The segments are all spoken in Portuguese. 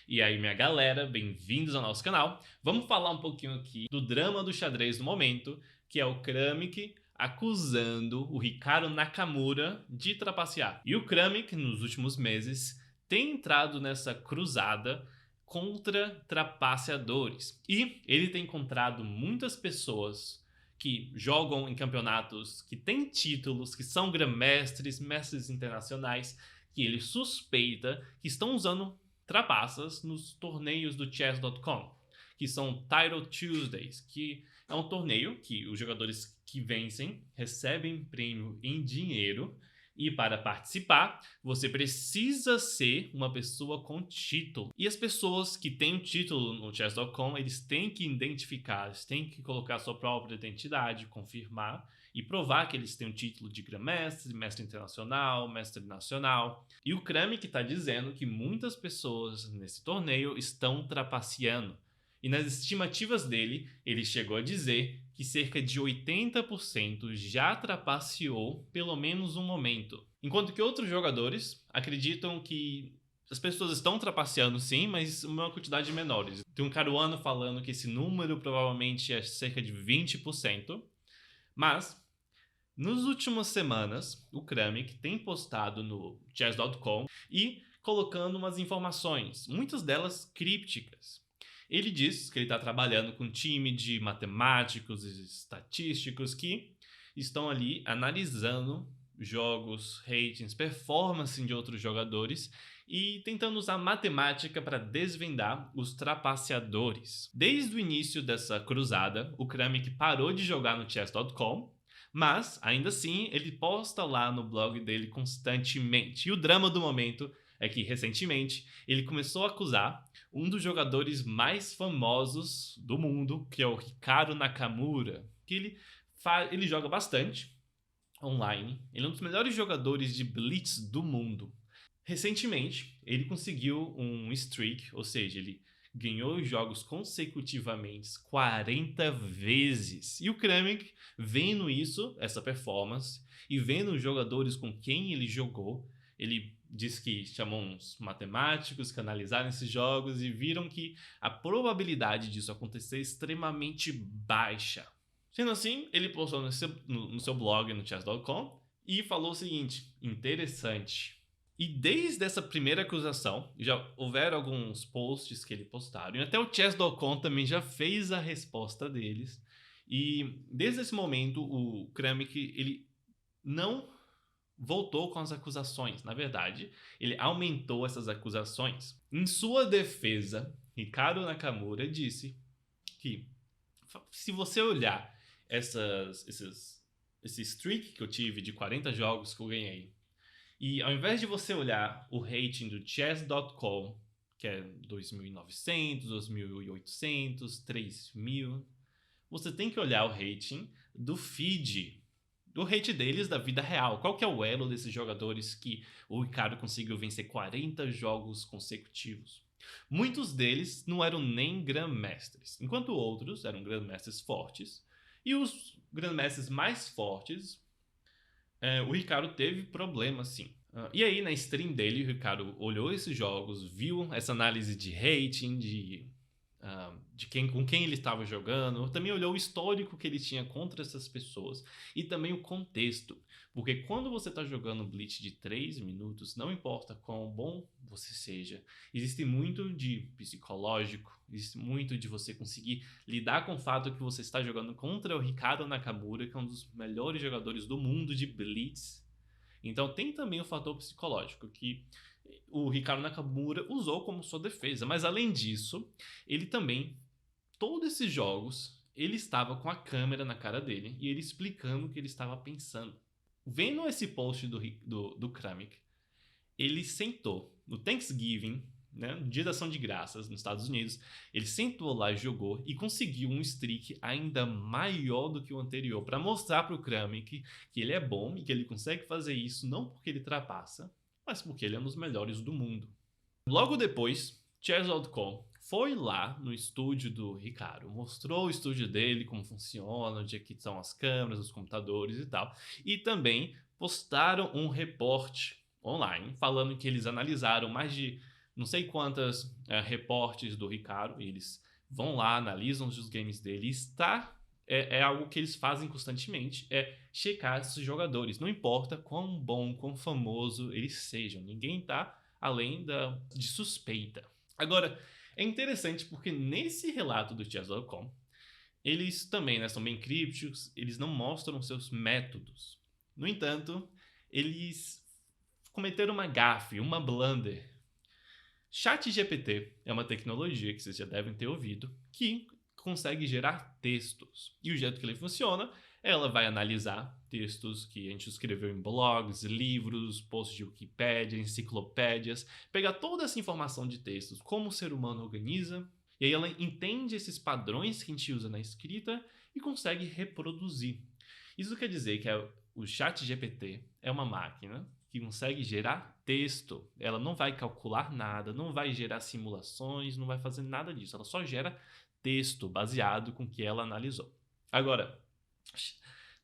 E aí, minha galera, bem-vindos ao nosso canal. Vamos falar um pouquinho aqui do drama do xadrez do momento, que é o Kramnik acusando o Hikaru Nakamura de trapacear. E o Kramnik, nos últimos meses, tem entrado nessa cruzada contra trapaceadores. E ele tem encontrado muitas pessoas que jogam em campeonatos, que têm títulos, que são grandmestres, mestres internacionais, que ele suspeita que estão usando trapaças nos torneios do Chess.com, que são Title Tuesdays, que é um torneio que os jogadores que vencem recebem prêmio em dinheiro. E para participar, você precisa ser uma pessoa com título. E as pessoas que têm um título no Chess.com, eles têm que identificar, eles têm que colocar sua própria identidade, confirmar e provar que eles têm um título de grã-mestre, mestre internacional, mestre nacional. E o Kramnik está dizendo que muitas pessoas nesse torneio estão trapaceando. E nas estimativas dele, ele chegou a dizer que cerca de 80% já trapaceou pelo menos um momento. Enquanto que outros jogadores acreditam que as pessoas estão trapaceando sim, mas uma quantidade menores. Tem um caruano falando que esse número provavelmente é cerca de 20%. Mas, nas últimas semanas, o Kramnik tem postado no chess.com e colocando umas informações, muitas delas crípticas. Ele diz que ele está trabalhando com um time de matemáticos e estatísticos que estão ali analisando jogos, ratings, performance de outros jogadores e tentando usar matemática para desvendar os trapaceadores. Desde o início dessa cruzada, o Kramnik parou de jogar no chess.com, mas ainda assim ele posta lá no blog dele constantemente. E o drama do momento é que recentemente ele começou a acusar um dos jogadores mais famosos do mundo, que é o Hikaru Nakamura, que ele joga bastante online. Ele é um dos melhores jogadores de Blitz do mundo. Recentemente, ele conseguiu um streak, ou seja, ele ganhou os jogos consecutivamente 40 vezes. E o Kramnik, vendo isso, essa performance, e vendo os jogadores com quem ele jogou, ele diz que chamou uns matemáticos que analisaram esses jogos e viram que a probabilidade disso acontecer é extremamente baixa. Sendo assim, ele postou no seu blog, no chess.com, e falou o seguinte: interessante. E desde essa primeira acusação, já houveram alguns posts que ele postaram, e até o chess.com também já fez a resposta deles. E desde esse momento, o Kramnik, ele não voltou com as acusações. Na verdade, ele aumentou essas acusações. Em sua defesa, Hikaru Nakamura disse que, se você olhar esse streak que eu tive de 40 jogos que eu ganhei, e ao invés de você olhar o rating do chess.com, que é 2.900, 2.800, 3.000, você tem que olhar o rating do feed, o rate deles da vida real. Qual que é o elo desses jogadores que o Hikaru conseguiu vencer 40 jogos consecutivos? Muitos deles não eram nem grandmestres, enquanto outros eram grandmestres fortes. E os grandmestres mais fortes, o Hikaru teve problemas sim. E aí na stream dele, o Hikaru olhou esses jogos, viu essa análise de rating, com quem ele estava jogando, também olhou o histórico que ele tinha contra essas pessoas e também o contexto, porque quando você está jogando Blitz de 3 minutos, não importa quão bom você seja, existe muito de psicológico, existe muito de você conseguir lidar com o fato que você está jogando contra o Hikaru Nakamura, que é um dos melhores jogadores do mundo de Blitz. Então tem também o fator psicológico, que o Hikaru Nakamura usou como sua defesa. Mas além disso, ele também, todos esses jogos, ele estava com a câmera na cara dele e ele explicando o que ele estava pensando. Vendo esse post do Kramnik, ele sentou no Thanksgiving, né, no dia da ação de graças nos Estados Unidos, ele sentou lá e jogou e conseguiu um streak ainda maior do que o anterior, para mostrar para o Kramnik que ele é bom e que ele consegue fazer isso não porque ele trapassa, mas porque ele é um dos melhores do mundo. Logo depois, Chess.com foi lá no estúdio do Hikaru, mostrou o estúdio dele, como funciona, onde é que estão as câmeras, os computadores e tal, e também postaram um reporte online falando que eles analisaram mais de não sei quantas reportes do Hikaru, eles vão lá, analisam os games dele, é algo que eles fazem constantemente, é checar esses jogadores. Não importa quão bom, quão famoso eles sejam, ninguém tá além de suspeita. Agora, é interessante porque nesse relato do Chess.com, eles também, né, são bem crípticos, eles não mostram seus métodos. No entanto, eles cometeram uma gafe, uma blunder. ChatGPT é uma tecnologia que vocês já devem ter ouvido, que consegue gerar textos. E o jeito que ele funciona, ela vai analisar textos que a gente escreveu em blogs, livros, posts de Wikipédia, enciclopédias, pegar toda essa informação de textos, como o ser humano organiza, e aí ela entende esses padrões que a gente usa na escrita e consegue reproduzir. Isso quer dizer que o ChatGPT é uma máquina que consegue gerar texto. Ela não vai calcular nada, não vai gerar simulações, não vai fazer nada disso. Ela só gera texto baseado com o que ela analisou. Agora,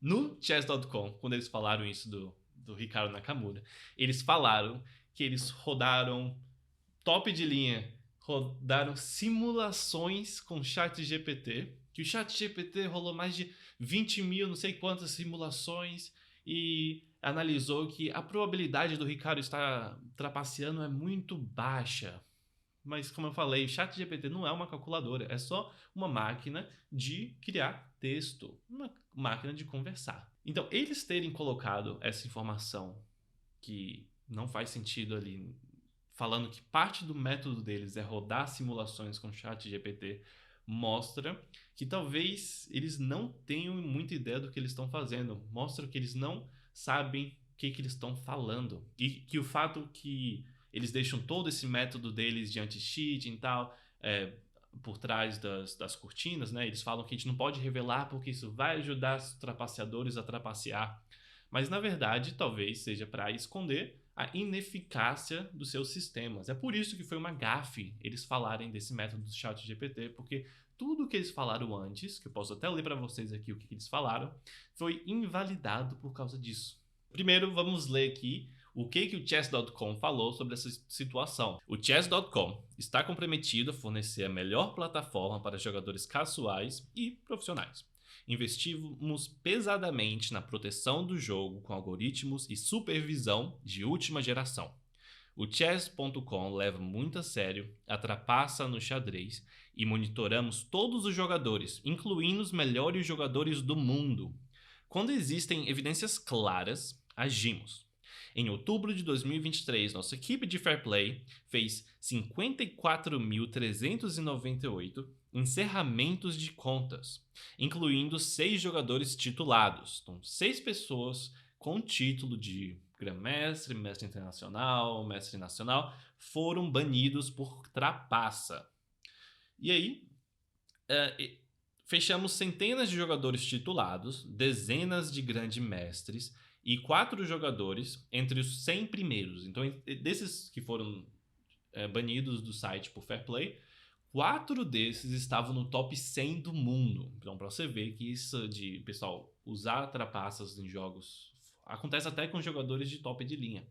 no Chess.com, quando eles falaram isso do Hikaru Nakamura, eles falaram que eles rodaram top de linha, rodaram simulações com ChatGPT, que o ChatGPT rolou mais de 20 mil, não sei quantas simulações, e analisou que a probabilidade do Hikaru estar trapaceando é muito baixa. Mas, como eu falei, o ChatGPT não é uma calculadora, é só uma máquina de criar texto, uma máquina de conversar. Então, eles terem colocado essa informação que não faz sentido ali, falando que parte do método deles é rodar simulações com ChatGPT, mostra que talvez eles não tenham muita ideia do que eles estão fazendo. Mostra que eles não sabem o que eles estão falando. E que o fato que eles deixam todo esse método deles de anti-cheating e tal, por trás das cortinas, né? Eles falam que a gente não pode revelar porque isso vai ajudar os trapaceadores a trapacear. Mas, na verdade, talvez seja para esconder a ineficácia dos seus sistemas. É por isso que foi uma gafe eles falarem desse método do ChatGPT, porque tudo que eles falaram antes, que eu posso até ler para vocês aqui o que eles falaram, foi invalidado por causa disso. Primeiro, vamos ler aqui o que o Chess.com falou sobre essa situação. O Chess.com está comprometido a fornecer a melhor plataforma para jogadores casuais e profissionais. Investimos pesadamente na proteção do jogo com algoritmos e supervisão de última geração. O Chess.com leva muito a sério a trapaça no xadrez e monitoramos todos os jogadores, incluindo os melhores jogadores do mundo. Quando existem evidências claras, agimos. Em outubro de 2023, nossa equipe de Fair Play fez 54.398 encerramentos de contas, incluindo 6 jogadores titulados. Então, 6 pessoas com título de Grã-Mestre, Mestre Internacional, Mestre Nacional, foram banidos por trapaça. E aí, fechamos centenas de jogadores titulados, dezenas de grandes mestres e 4 jogadores entre os 100 primeiros. Então, desses que foram banidos do site por Fair Play, 4 desses estavam no top 100 do mundo. Então, para você ver que isso de, pessoal, usar trapaças em jogos acontece até com jogadores de top de linha.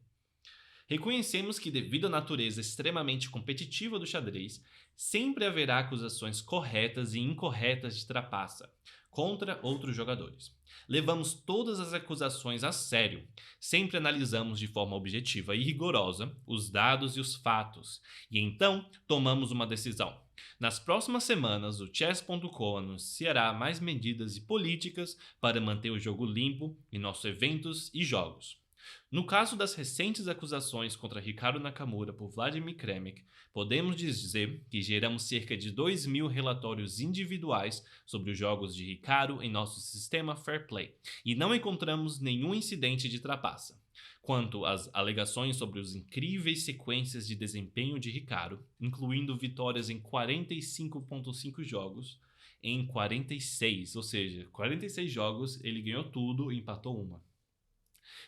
Reconhecemos que, devido à natureza extremamente competitiva do xadrez, sempre haverá acusações corretas e incorretas de trapaça contra outros jogadores. Levamos todas as acusações a sério, sempre analisamos de forma objetiva e rigorosa os dados e os fatos, e então tomamos uma decisão. Nas próximas semanas, o Chess.com anunciará mais medidas e políticas para manter o jogo limpo em nossos eventos e jogos. No caso das recentes acusações contra Hikaru Nakamura por Vladimir Kremek, podemos dizer que geramos cerca de 2.000 relatórios individuais sobre os jogos de Hikaru em nosso sistema Fair Play e não encontramos nenhum incidente de trapaça. Quanto às alegações sobre os incríveis sequências de desempenho de Hikaru, incluindo vitórias em 45.5 jogos, em 46, ou seja, 46 jogos ele ganhou tudo e empatou uma.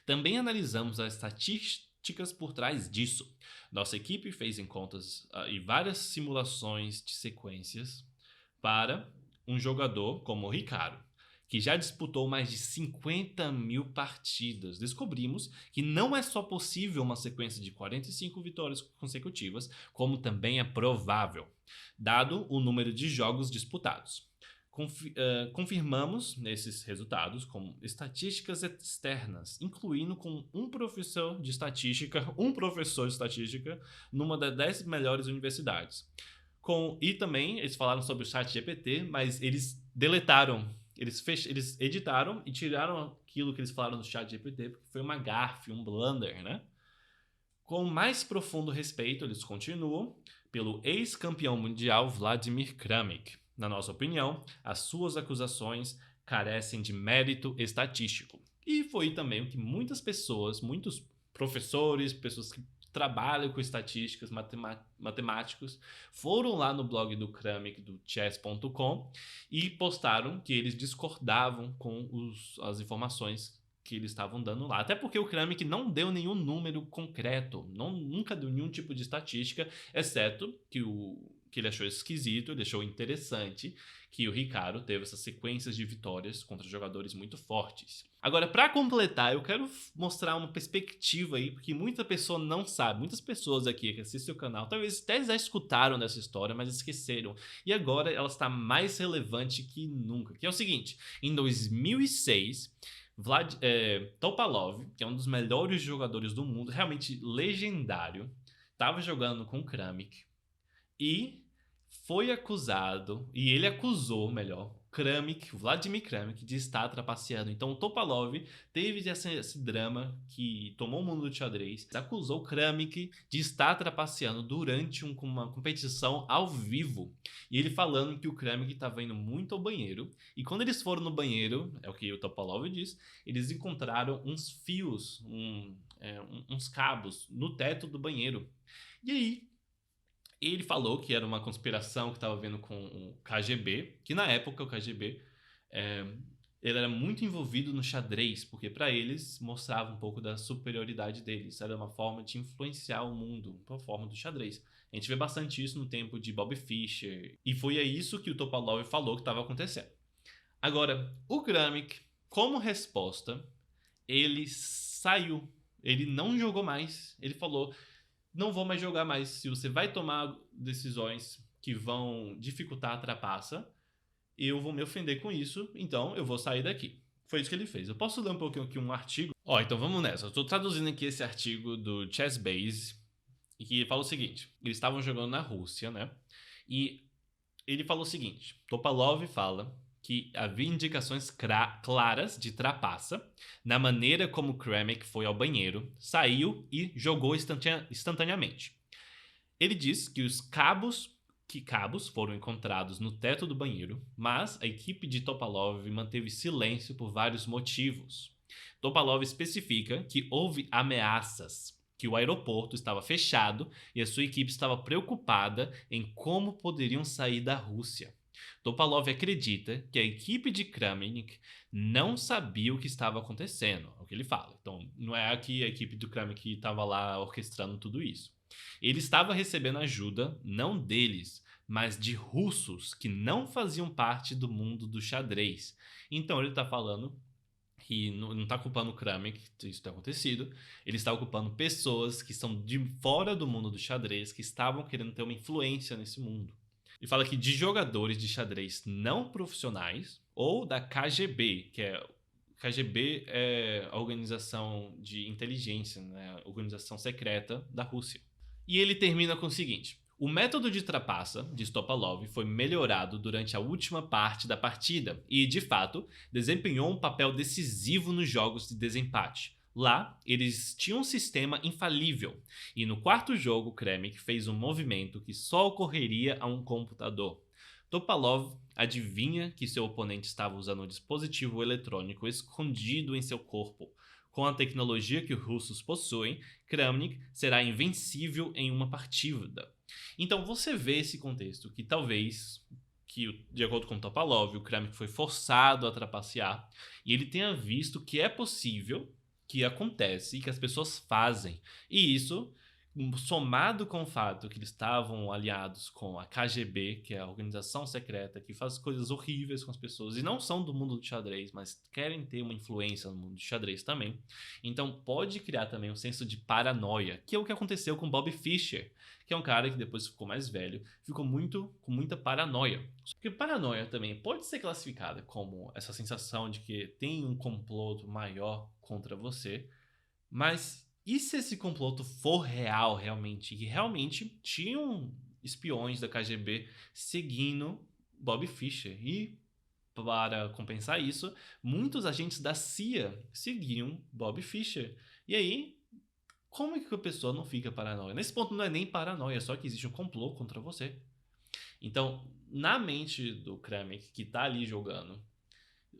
Também analisamos as estatísticas por trás disso. Nossa equipe fez em contas e várias simulações de sequências para um jogador como o Hikaru. que já disputou mais de 50 mil partidas. Descobrimos que não é só possível uma sequência de 45 vitórias consecutivas, como também é provável, dado o número de jogos disputados. Confirmamos esses resultados com estatísticas externas, incluindo com um professor de estatística numa das 10 melhores universidades. E também eles falaram sobre o ChatGPT, mas eles deletaram, eles editaram e tiraram aquilo que eles falaram do ChatGPT, porque foi uma gafe, um blunder, né? Com mais profundo respeito, eles continuam pelo ex-campeão mundial Vladimir Kramnik. Na nossa opinião, as suas acusações carecem de mérito estatístico. E foi também o que muitas pessoas, muitos professores, pessoas que trabalham com estatísticas, matemáticos, foram lá no blog do Kramnik, do chess.com, e postaram que eles discordavam com as informações que eles estavam dando lá. Até porque o Kramnik não deu nenhum número concreto, nunca deu nenhum tipo de estatística, exceto que ele achou esquisito, ele achou interessante que o Hikaru teve essas sequências de vitórias contra jogadores muito fortes. Agora, para completar, eu quero mostrar uma perspectiva aí, porque muita pessoa não sabe, muitas pessoas aqui que assistem o canal, talvez até já escutaram dessa história, mas esqueceram. E agora ela está mais relevante que nunca, que é o seguinte: em 2006, Topalov, que é um dos melhores jogadores do mundo, realmente legendário, estava jogando com o Kramnik e foi acusado, e ele acusou, melhor, Vladimir Kramnik, de estar trapaceando. Então o Topalov teve esse drama que tomou o mundo do xadrez, acusou Kramnik de estar trapaceando durante uma competição ao vivo. E ele falando que o Kramnik estava indo muito ao banheiro, e quando eles foram no banheiro, é o que o Topalov diz, eles encontraram uns fios, uns cabos no teto do banheiro. E aí, ele falou que era uma conspiração que estava vendo com o KGB, que na época o KGB ele era muito envolvido no xadrez, porque para eles mostrava um pouco da superioridade deles. Era uma forma de influenciar o mundo, uma forma do xadrez. A gente vê bastante isso no tempo de Bobby Fischer, e foi isso que o Topalov falou que estava acontecendo. Agora, o Kramnik, como resposta, ele saiu, ele não jogou mais, ele falou: não vou mais jogar mais. Se você vai tomar decisões que vão dificultar a trapaça, eu vou me ofender com isso, então eu vou sair daqui. Foi isso que ele fez. Eu posso ler um pouquinho aqui um artigo? Então vamos nessa. Eu estou traduzindo aqui esse artigo do ChessBase, e que fala o seguinte: eles estavam jogando na Rússia, né? E ele falou o seguinte: Topalov fala que havia indicações claras de trapaça na maneira como Kramnik foi ao banheiro, saiu e jogou instantaneamente. Ele diz que cabos foram encontrados no teto do banheiro, mas a equipe de Topalov manteve silêncio por vários motivos. Topalov especifica que houve ameaças, que o aeroporto estava fechado e a sua equipe estava preocupada em como poderiam sair da Rússia. Topalov acredita que a equipe de Kramnik não sabia o que estava acontecendo, é o que ele fala. Então, não é que a equipe do Kramnik estava lá orquestrando tudo isso. Ele estava recebendo ajuda, não deles, mas de russos que não faziam parte do mundo do xadrez. Então, ele está falando que não está culpando o Kramnik que isso tenha acontecido, ele está culpando pessoas que são de fora do mundo do xadrez, que estavam querendo ter uma influência nesse mundo. Ele fala aqui de jogadores de xadrez não profissionais ou da KGB, KGB é a organização de inteligência, né? A organização secreta da Rússia. E ele termina com o seguinte: o método de trapaça de Topalov foi melhorado durante a última parte da partida e, de fato, desempenhou um papel decisivo nos jogos de desempate. Lá, eles tinham um sistema infalível, e no quarto jogo, Kramnik fez um movimento que só ocorreria a um computador. Topalov adivinha que seu oponente estava usando um dispositivo eletrônico escondido em seu corpo. Com a tecnologia que os russos possuem, Kramnik será invencível em uma partida. Então você vê esse contexto, que talvez, de acordo com Topalov, o Kramnik foi forçado a trapacear, e ele tenha visto que é possível, que acontece e que as pessoas fazem. E isso somado com o fato que eles estavam aliados com a KGB, que é a organização secreta que faz coisas horríveis com as pessoas e não são do mundo do xadrez, mas querem ter uma influência no mundo do xadrez também. Então pode criar também um senso de paranoia, que é o que aconteceu com Bob Fischer, que é um cara que depois ficou mais velho, ficou com muita paranoia. Porque paranoia também pode ser classificada como essa sensação de que tem um complô maior contra você, mas e se esse comploto for real realmente? E realmente tinham espiões da KGB seguindo Bob Fischer. E para compensar isso, muitos agentes da CIA seguiam Bob Fischer. E aí, como é que a pessoa não fica paranoia? Nesse ponto não é nem paranoia, só que existe um complô contra você. Então, na mente do Kramnik, que tá ali jogando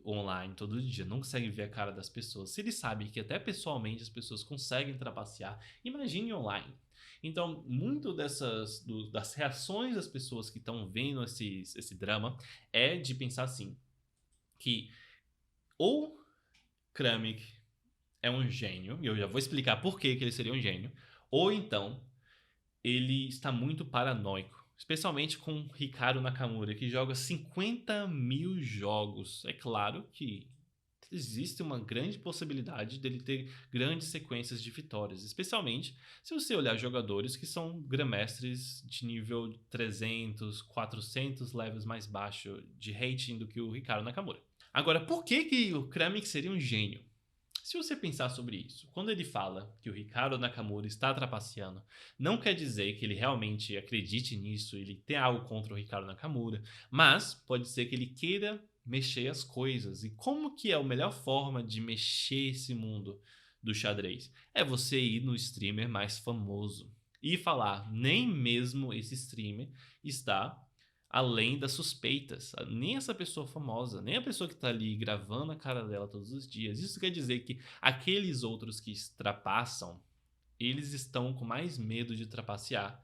online todo dia, não consegue ver a cara das pessoas, se ele sabe que até pessoalmente as pessoas conseguem trapacear, imagine online. Então, muito das reações das pessoas que estão vendo esse drama é de pensar assim, que ou Kramnik é um gênio, e eu já vou explicar por que ele seria um gênio, ou então ele está muito paranoico. Especialmente com Hikaru Nakamura, que joga 50 mil jogos. É claro que existe uma grande possibilidade dele ter grandes sequências de vitórias. Especialmente se você olhar jogadores que são grandmestres de nível 300, 400 levels mais baixo de rating do que o Hikaru Nakamura. Agora, por que o Kramnik seria um gênio? Se você pensar sobre isso, quando ele fala que o Hikaru Nakamura está trapaceando, não quer dizer que ele realmente acredite nisso, ele tem algo contra o Hikaru Nakamura, mas pode ser que ele queira mexer as coisas. E como que é a melhor forma de mexer esse mundo do xadrez? É você ir no streamer mais famoso e falar, nem mesmo esse streamer está além das suspeitas. Nem essa pessoa famosa, nem a pessoa que tá ali gravando a cara dela todos os dias. Isso quer dizer que aqueles outros que trapaçam, eles estão com mais medo de trapacear